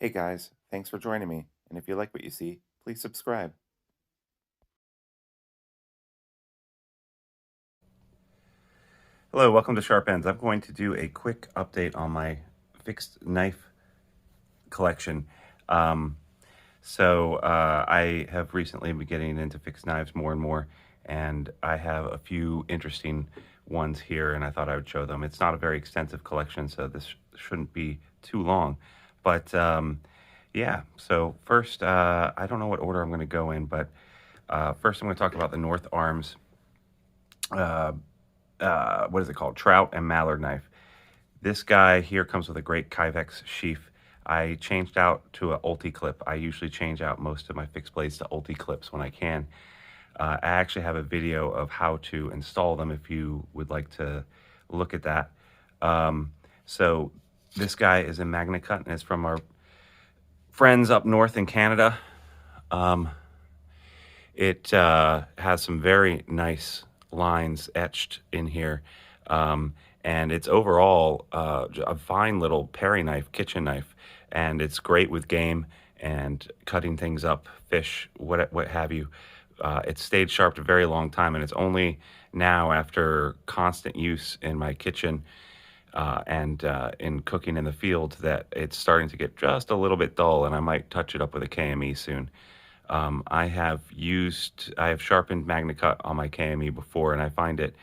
Hey guys, thanks for joining me, and if you like what you see, please subscribe. Hello, welcome to Sharp Ends. I'm going to do a quick update on my fixed knife collection. I have recently been getting into fixed knives more and more, and I have a few interesting ones here, and I thought I would show them. It's not a very extensive collection, so this shouldn't be too long. But yeah, so first, I don't know what order I'm going to go in, but first I'm going to talk about the North Arms, what is it called? Trout and Mallard knife. This guy here comes with a great Kyvex sheath. I changed out to an ulti clip. I usually change out most of my fixed blades to ulti clips when I can. I actually have a video of how to install them if you would like to look at that. So this guy is a Magnacut, and it's from our friends up north in Canada. It has some very nice lines etched in here. And it's overall a fine little paring knife, kitchen knife, and it's great with game and cutting things up, fish, what have you. It's stayed sharp a very long time, and it's only now, after constant use in my kitchen and in cooking in the field, that it's starting to get just a little bit dull, and I might touch it up with a KME soon. I have sharpened Magnacut on my KME before, and I find it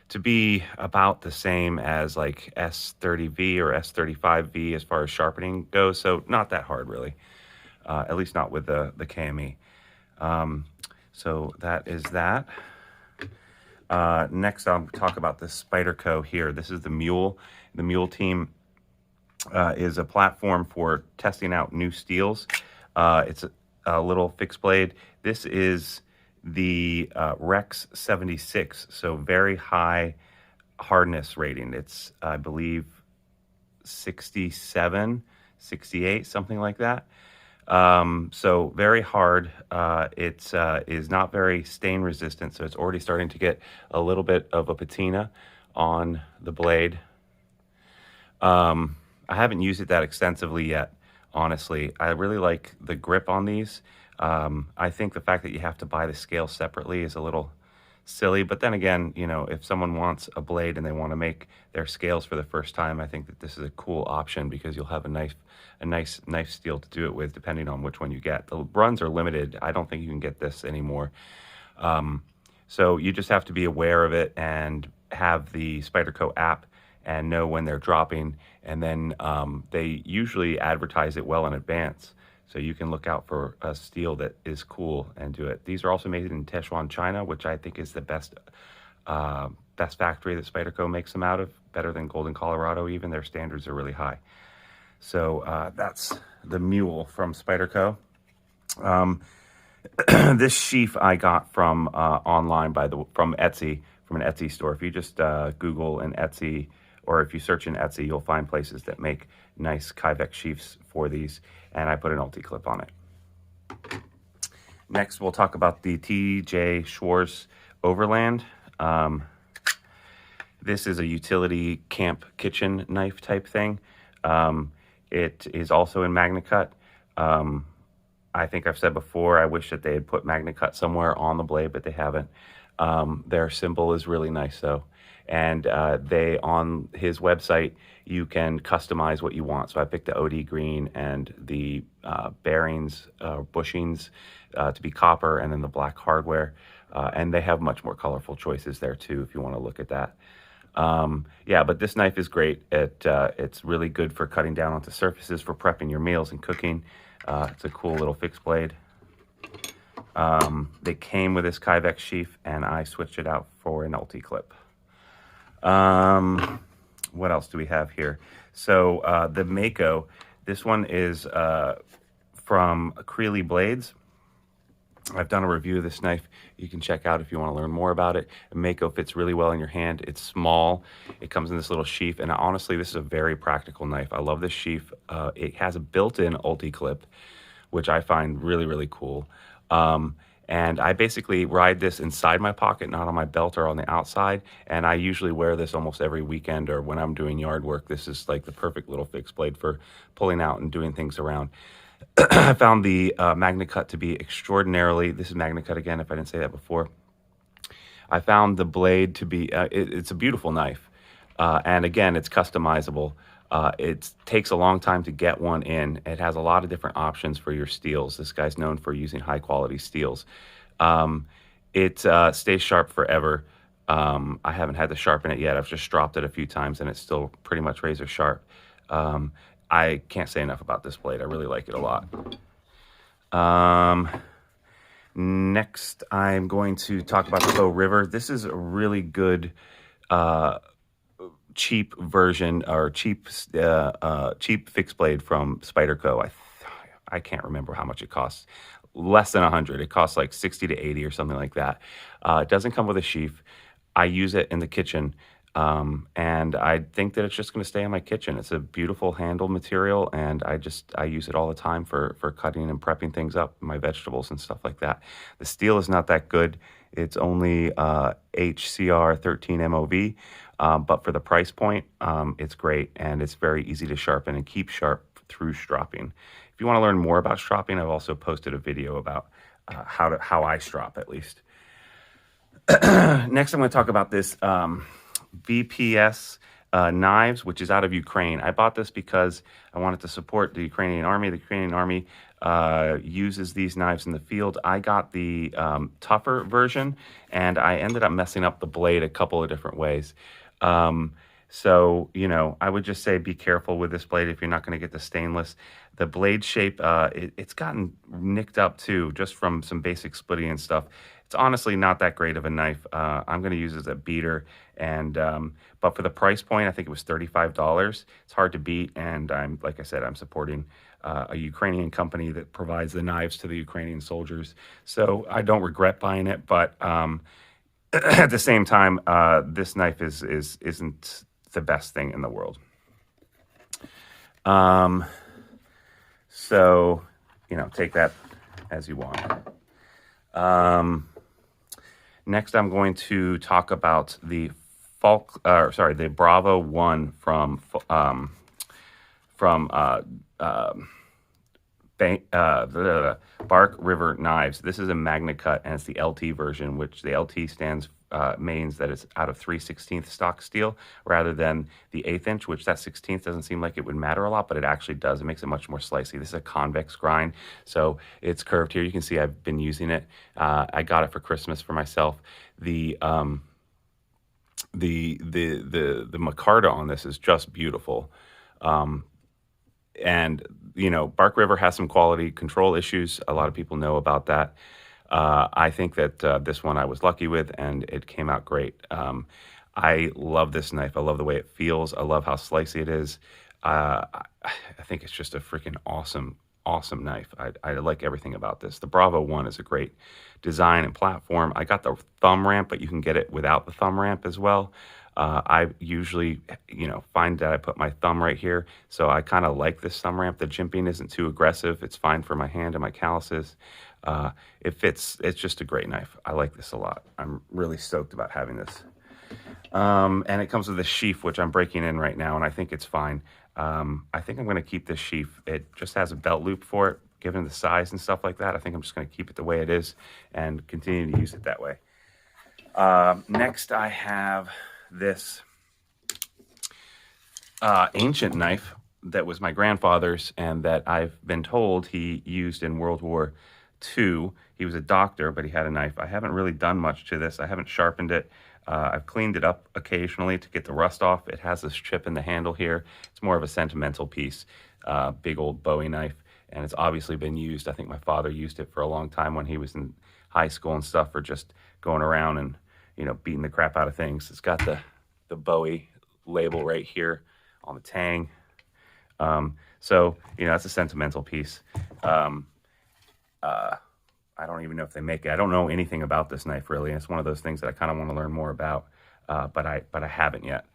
to be about the same as like S30V or S35V as far as sharpening goes, so not that hard really, at least not with the KME. So that is that. Next I'll talk about the SPYDERCO here. This is the Mule. The Mule team is a platform for testing out new steels. It's a little fixed blade. This is the Rex 76, so very high hardness rating. It's, I believe, 67, 68, something like that. So very hard. It is not very stain resistant, so it's already starting to get a little bit of a patina on the blade. I haven't used it that extensively yet, honestly. I really like the grip on these. I think the fact that you have to buy the scale separately is a little silly, but then again, you know, if someone wants a blade and they want to make their scales for the first time, I think that this is a cool option because you'll have a nice knife steel to do it with, depending on which one you get. The runs are limited. I don't think you can get this anymore. So you just have to be aware of it and have the SPYDERCO app and know when they're dropping, and then they usually advertise it well in advance, so you can look out for a steel that is cool and do it. These are also made in Techuan, China, which I think is the best factory that SPYDERCO makes them out of, better than Golden, Colorado even. Their standards are really high. So that's the Mule from SPYDERCO. This sheath I got from online from Etsy, from an Etsy store. If you just Google an Etsy, or if you search in Etsy, you'll find places that make nice Kyvex sheaths for these, and I put an ulti clip on it. Next, we'll talk about the TJ Schwarz Overland. This is a utility camp kitchen knife type thing. It is also in Magnacut. I think I've said before, I wish that they had put Magnacut somewhere on the blade, but they haven't. Their symbol is really nice though. And on his website, you can customize what you want. So I picked the OD green and the bearings, bushings to be copper, and then the black hardware. And they have much more colorful choices there too, if you want to look at that. Yeah, but this knife is great. It's really good for cutting down onto surfaces, for prepping your meals and cooking. It's a cool little fixed blade. They came with this Kyvex sheath, and I switched it out for an ulti clip. What else do we have here? So the Mako, this one is from Creely Blades. I've done a review of this knife. You can check out if you want to learn more about it. Mako fits really well in your hand. It's small. It comes in this little sheath, and honestly, this is a very practical knife. I love this sheath. It has a built-in ulti clip, which I find really, really cool. And I basically ride this inside my pocket, not on my belt or on the outside. And I usually wear this almost every weekend or when I'm doing yard work. This is like the perfect little fixed blade for pulling out and doing things around. I found the Magnacut to be extraordinarily, this is Magnacut again, if I didn't say that before. I found the blade to be, it's a beautiful knife. And again, it's customizable. It takes a long time to get one in. It has a lot of different options for your steels. This guy's known for using high quality steels. It stays sharp forever. I haven't had to sharpen it yet. I've just dropped it a few times and it's still pretty much razor sharp. I can't say enough about this blade. I really like it a lot. Next, I'm going to talk about the Bow River. This is a really good cheap version or cheap fixed blade from SPYDERCO. I can't remember how much it costs. Less than 100. It costs like 60 to 80 or something like that. It doesn't come with a sheath. I use it in the kitchen, and I think that it's just going to stay in my kitchen. It's a beautiful handle material, and I use it all the time for cutting and prepping things up, my vegetables and stuff like that. The steel is not that good. It's only HCR 13 MOV, but for the price point, it's great, and it's very easy to sharpen and keep sharp through stropping. If you want to learn more about stropping, I've also posted a video about how I strop, at least. Next, I'm going to talk about this BPS Knives, which is out of Ukraine. I bought this because I wanted to support the Ukrainian army. The Ukrainian army uses these knives in the field. I got the tougher version, and I ended up messing up the blade a couple of different ways. So, you know, I would just say be careful with this blade if you're not going to get the stainless. The blade shape, it's gotten nicked up too, just from some basic splitting and stuff. It's honestly not that great of a knife. I'm going to use it as a beater, and but for the price point, I think it was $35. It's hard to beat, and like I said, I'm supporting a Ukrainian company that provides the knives to the Ukrainian soldiers. So I don't regret buying it, but at the same time, this knife isn't the best thing in the world. So, you know, take that as you want. Next, I'm going to talk about the the Bravo 1 from BRK River Knives. This is a Magnacut, and it's the LT version, which the LT means that it's out of 3/16 stock steel rather than the 1/8 inch, which that 16th doesn't seem like it would matter a lot, but it actually does. It makes it much more slicey. This is a convex grind, so it's curved here. You can see I've been using it. I got it for Christmas for myself. The micarta on this is just beautiful. And, you know, BRK River has some quality control issues. A lot of people know about that. I think that this one I was lucky with, and it came out great. I love this knife. I love the way it feels. I love how slicey it is. I think it's just a freaking awesome knife. I like everything about this. The Bravo 1 is a great design and platform. I got the thumb ramp, but you can get it without the thumb ramp as well. I usually, you know, find that I put my thumb right here, so I kind of like this thumb ramp. The jimping isn't too aggressive. It's fine for my hand and my calluses. It fits. It's just a great knife. I like this a lot. I'm really stoked about having this. And it comes with a sheath, which I'm breaking in right now, and I think it's fine. I think I'm going to keep this sheath. It just has a belt loop for it, given the size and stuff like that. I think I'm just going to keep it the way it is and continue to use it that way. Next, I have this ancient knife that was my grandfather's and that I've been told he used in World War II. He was a doctor, but he had a knife. I haven't really done much to this. I haven't sharpened it. I've cleaned it up occasionally to get the rust off. It has this chip in the handle here. It's more of a sentimental piece, big old Bowie knife, and it's obviously been used. I think my father used it for a long time when he was in high school and stuff, for just going around and, you know, beating the crap out of things. It's got the Bowie label right here on the tang. So, you know, it's a sentimental piece. I don't even know if they make it. I don't know anything about this knife, really. It's one of those things that I kind of want to learn more about, but I haven't yet.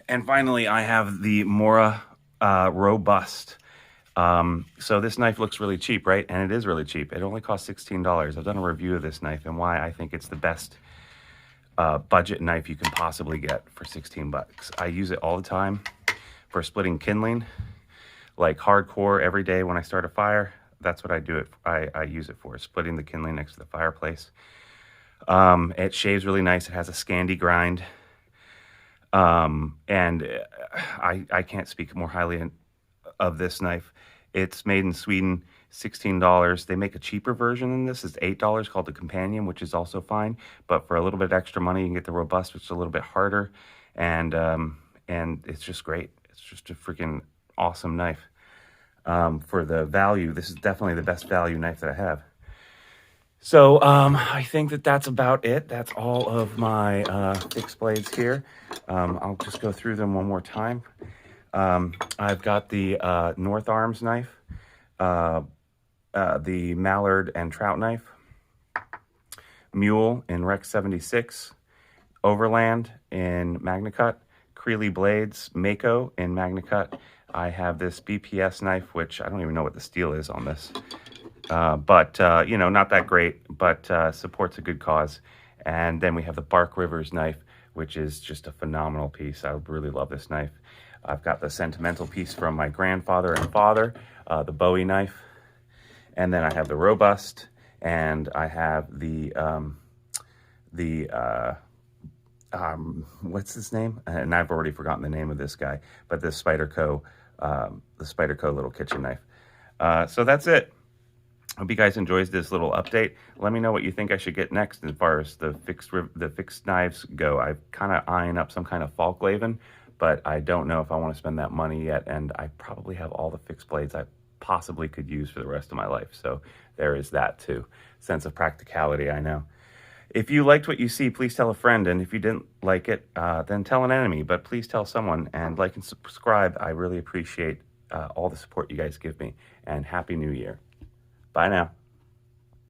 And finally, I have the Mora Robust. So this knife looks really cheap, right? And it is really cheap. It only costs $16. I've done a review of this knife and why I think it's the best budget knife you can possibly get for 16 bucks. I use it all the time for splitting kindling, like hardcore every day when I start a fire. That's what I do it. I use it for, splitting the kindling next to the fireplace. It shaves really nice. It has a Scandi grind. And I can't speak more highly of this knife. It's made in Sweden, $16. They make a cheaper version than this. It's $8 called the Companion, which is also fine. But for a little bit extra money, you can get the Robust, which is a little bit harder. And it's just great. It's just a freaking awesome knife. For the value, this is definitely the best value knife that I have. So I think that that's about it. That's all of my fixed blades here. I'll just go through them one more time. I've got the North Arms knife, the Mallard and Trout knife, Mule in Rec 76, Overland in Magnacut, Creely blades, Mako in Magnacut. I have this BPS knife, which I don't even know what the steel is on this. But you know, not that great, but supports a good cause. And then we have the Bark Rivers knife, which is just a phenomenal piece. I really love this knife. I've got the Sentimental piece from my grandfather and father, the Bowie knife. And then I have the Robust, and I have the what's his name? And I've already forgotten the name of this guy, but the SPYDERCO little kitchen knife. So that's it. Hope you guys enjoyed this little update. Let me know what you think I should get next as far as the fixed knives go. I'm kind of eyeing up some kind of Falkhaven, but I don't know if I want to spend that money yet, and I probably have all the fixed blades I possibly could use for the rest of my life. So there is that too. Sense of practicality, I know. If you liked what you see, please tell a friend, and if you didn't like it, then tell an enemy, but please tell someone, and like and subscribe. I really appreciate all the support you guys give me, and Happy New Year. Bye now.